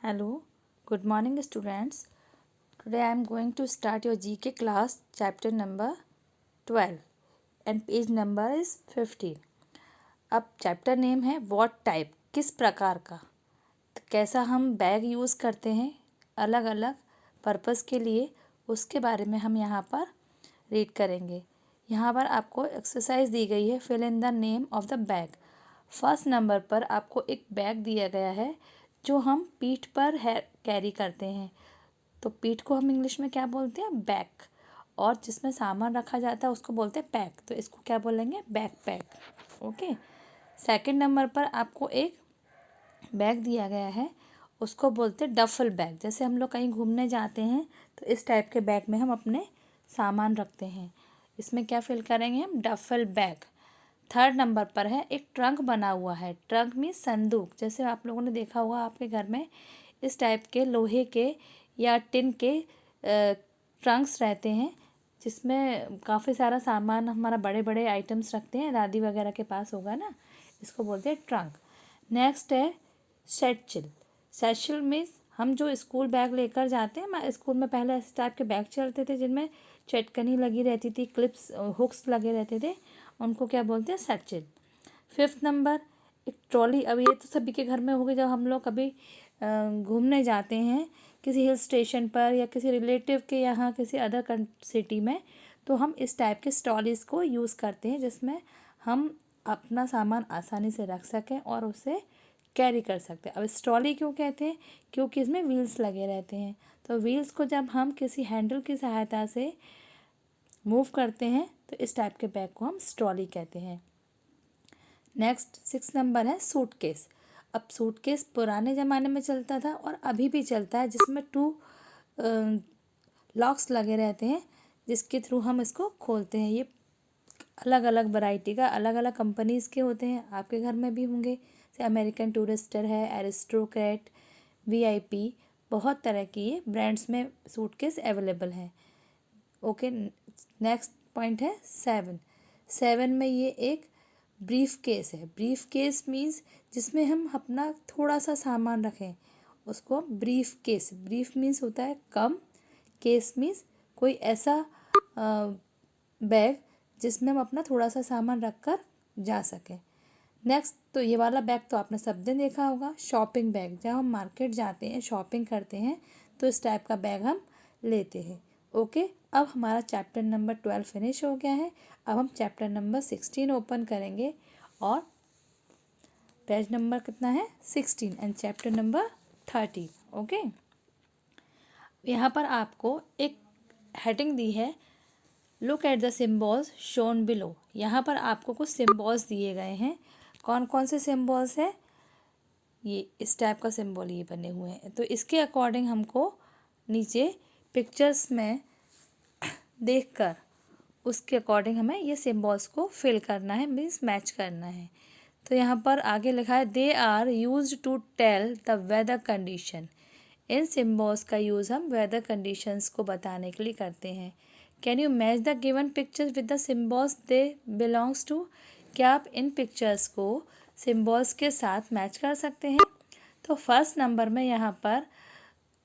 Hello, good morning students. Today I am going to start your GK class chapter number 12 and page number is 15. अब chapter name है what type, किस प्रकार का, तो कैसा हम बैग यूज़ करते हैं अलग अलग पर्पस के लिए, उसके बारे में हम यहाँ पर रीड करेंगे। यहाँ पर आपको एक्सरसाइज दी गई है, fill in the name of the bag. First number पर आपको एक बैग दिया गया है जो हम पीठ पर कैरी करते हैं। तो पीठ को हम इंग्लिश में क्या बोलते हैं? बैक। और जिसमें सामान रखा जाता है उसको बोलते हैं पैक, तो इसको क्या बोलेंगे? Back pack. Okay. Second number पर आपको एक बैग दिया गया है, उसको बोलते हैं डफल बैग। जैसे हम लोग कहीं घूमने जाते हैं तो इस टाइप के बैग में हम अपने सामान रखते हैं। इसमें क्या फिल करेंगे हम? Duffel bag. थर्ड नंबर पर है एक ट्रंक बना हुआ है। ट्रंक मीन्स संदूक। जैसे आप लोगों ने देखा होगा आपके घर में इस टाइप के लोहे के या टिन के ट्रंक्स रहते हैं, जिसमें काफ़ी सारा सामान हमारा बड़े बड़े आइटम्स रखते हैं। दादी वगैरह के पास होगा ना, इसको बोलते हैं ट्रंक। नेक्स्ट है सैचल। सैचल मीन्स हम जो स्कूल बैग लेकर जाते हैं, स्कूल में पहले इस टाइप के बैग चलते थे जिनमें चटकनी लगी रहती थी, क्लिप्स हुक्स लगे रहते थे, उनको क्या बोलते हैं? सैचल। फिफ्थ नंबर एक ट्रॉली। अब ये तो सभी के घर में होगी, जब हम लोग कभी घूमने जाते हैं किसी हिल स्टेशन पर या किसी रिलेटिव के यहाँ किसी अदर सिटी में, तो हम इस टाइप के ट्रॉलीज़ को यूज़ करते हैं जिसमें हम अपना सामान आसानी से रख सकें और उसे कैरी कर सकते हैं। अब इस ट्रॉली क्यों कहते हैं? क्योंकि इसमें व्हील्स लगे रहते हैं। तो व्हील्स को जब हम किसी हैंडल की सहायता से मूव करते हैं तो इस टाइप के बैग को हम ट्रॉली कहते हैं। नेक्स्ट 6 नंबर है सूटकेस। अब सूटकेस पुराने ज़माने में चलता था और अभी भी चलता है, जिसमें 2 लॉक्स लगे रहते हैं जिसके थ्रू हम इसको खोलते हैं। ये अलग अलग वैरायटी का, अलग अलग कंपनीज़ के होते हैं, आपके घर में भी होंगे। जैसे अमेरिकन टूरिस्टर है, एरिस्टोक्रेट, VIP, बहुत तरह की ये ब्रांड्स में सूटकेस अवेलेबल हैं। ओके। नेक्स्ट पॉइंट है 7 में ये एक ब्रीफ केस है। ब्रीफ केस मीन्स जिसमें हम अपना थोड़ा सा सामान रखें, उसको ब्रीफ केस। ब्रीफ मीन्स होता है कम, केस मीन्स कोई ऐसा बैग जिसमें हम अपना थोड़ा सा सामान रख कर जा सकें। नेक्स्ट तो ये वाला बैग तो आपने सब ने देखा होगा, शॉपिंग बैग। जब हम मार्केट जाते हैं, शॉपिंग करते हैं, तो इस टाइप का बैग हम लेते हैं। ओके। अब हमारा चैप्टर नंबर 12 फिनिश हो गया है। अब हम चैप्टर नंबर 16 ओपन करेंगे और पेज नंबर कितना है? 16 एंड चैप्टर नंबर 13। ओके। यहाँ पर आपको एक हेडिंग दी है, look at the symbols shown below. यहाँ पर आपको कुछ सिम्बॉल्स दिए गए हैं। कौन कौन से सिम्बॉल्स है? ये इस टाइप का सिम्बॉल ये बने हुए हैं। तो इसके अकॉर्डिंग हमको नीचे पिक्चर्स में देखकर उसके अकॉर्डिंग हमें ये सिम्बॉल्स को फिल करना है, मीन्स मैच करना है। तो यहाँ पर आगे लिखा है they are used to tell the weather condition. इन सिम्बॉल्स का यूज़ हम वेदर कंडीशंस को बताने के लिए करते हैं। Can you match the given pictures with the symbols they belongs to? क्या आप इन पिक्चर्स को सिम्बॉल्स के साथ मैच कर सकते हैं? तो फर्स्ट नंबर में यहाँ पर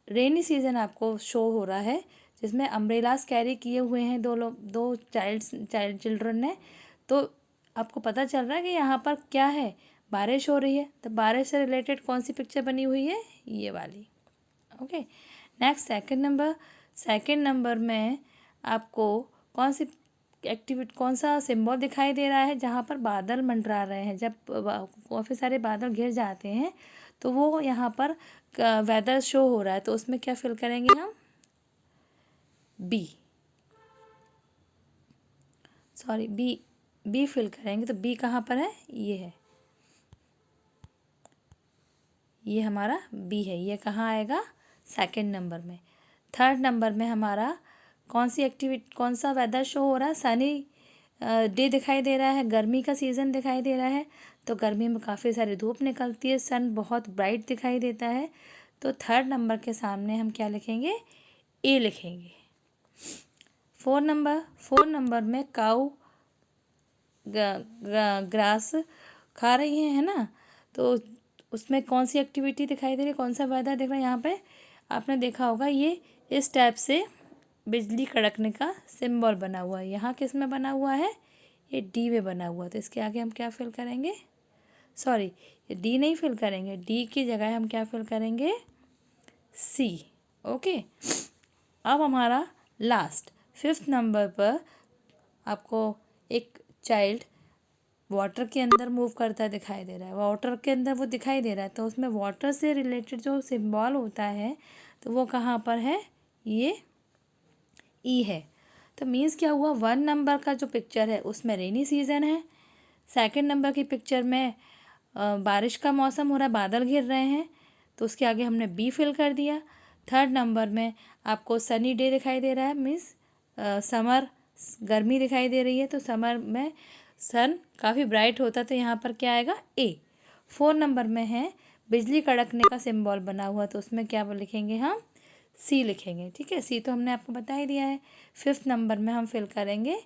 रेनी सीज़न आपको शो हो रहा है, जिसमें अम्ब्रेलास कैरी किए हुए हैं दो चिल्ड्रन ने। तो आपको पता चल रहा है कि यहाँ पर क्या है? बारिश हो रही है। तो बारिश से रिलेटेड कौन सी पिक्चर बनी हुई है? ये वाली। ओके। नेक्स्ट सेकंड नंबर में आपको कौन सा सिंबल दिखाई दे रहा है? जहाँ पर बादल मंडरा रहे हैं। जब काफ़ी सारे बादल घिर जाते हैं तो वो यहाँ पर वेदर शो हो रहा है, तो उसमें क्या फिल करेंगे हम? बी फिल करेंगे। तो बी कहाँ पर है? ये है, ये हमारा बी है। ये कहाँ आएगा? सेकंड नंबर में। थर्ड नंबर में हमारा कौन सा वेदर शो हो रहा है? सनी डे दिखाई दे रहा है, गर्मी का सीज़न दिखाई दे रहा है। तो गर्मी में काफ़ी सारी धूप निकलती है, सन बहुत ब्राइट दिखाई देता है। तो थर्ड नंबर के सामने हम क्या लिखेंगे? ए लिखेंगे। फोर नंबर में काऊ ग्रास खा रही है ना? तो उसमें कौन सी एक्टिविटी दिखाई दे रही है, कौन सा वेदर दिख रहा है। यहाँ पे आपने देखा होगा ये इस टाइप से बिजली कड़कने का सिंबल बना हुआ है। यहाँ किस में बना हुआ है, ये डी में बना हुआ है। तो इसके आगे हम क्या फिल करेंगे, सॉरी ये डी नहीं फिल करेंगे, डी की जगह हम क्या फिल करेंगे, सी। ओके, अब हमारा लास्ट 5th नंबर पर आपको एक चाइल्ड वाटर के अंदर मूव करता दिखाई दे रहा है। वाटर के अंदर वो दिखाई दे रहा है, तो उसमें वाटर से रिलेटेड जो सिंबल होता है तो वो कहाँ पर है, ये ई है। तो मीन्स क्या हुआ, 1 नंबर का जो पिक्चर है उसमें रेनी सीज़न है। 2nd नंबर की पिक्चर में बारिश का मौसम हो रहा है, बादल घिर रहे हैं, तो उसके आगे हमने बी फिल कर दिया। 3rd नंबर में आपको सनी डे दिखाई दे रहा है, मीन्स समर, गर्मी दिखाई दे रही है, तो समर में सन काफ़ी ब्राइट होता है, तो यहाँ पर क्या आएगा, ए। 4 नंबर में है बिजली कड़कने का सिंबल बना हुआ, तो उसमें क्या लिखेंगे हम, सी लिखेंगे। ठीक है, सी तो हमने आपको बता ही दिया है। 5th नंबर में हम फिल करेंगे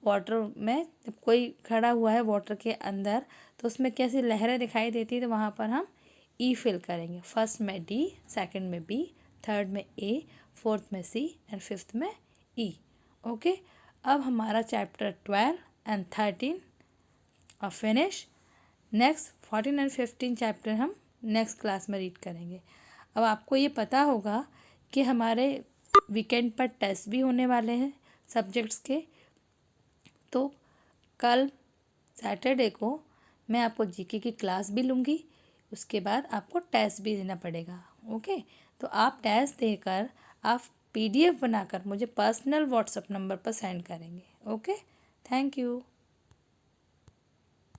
वाटर में, जब कोई खड़ा हुआ है वाटर के अंदर तो उसमें कैसी लहरें दिखाई देती है, तो वहाँ पर हम ई फिल करेंगे। 1st में डी, 2nd में बी, 3rd में ए, 4th में सी एंड 5th में ई। ओके, अब हमारा चैप्टर 12 एंड 13 और फिनिश। नेक्स्ट 14 एंड 15 चैप्टर हम नेक्स्ट क्लास में रीड करेंगे। अब आपको ये पता होगा कि हमारे वीकेंड पर टेस्ट भी होने वाले हैं सब्जेक्ट्स के, तो कल सैटरडे को मैं आपको जीके की क्लास भी लूँगी, उसके बाद आपको टेस्ट भी देना पड़ेगा। ओके, तो आप टेस्ट देकर आप PDF बनाकर मुझे पर्सनल व्हाट्सएप नंबर पर सेंड करेंगे। Okay, thank you.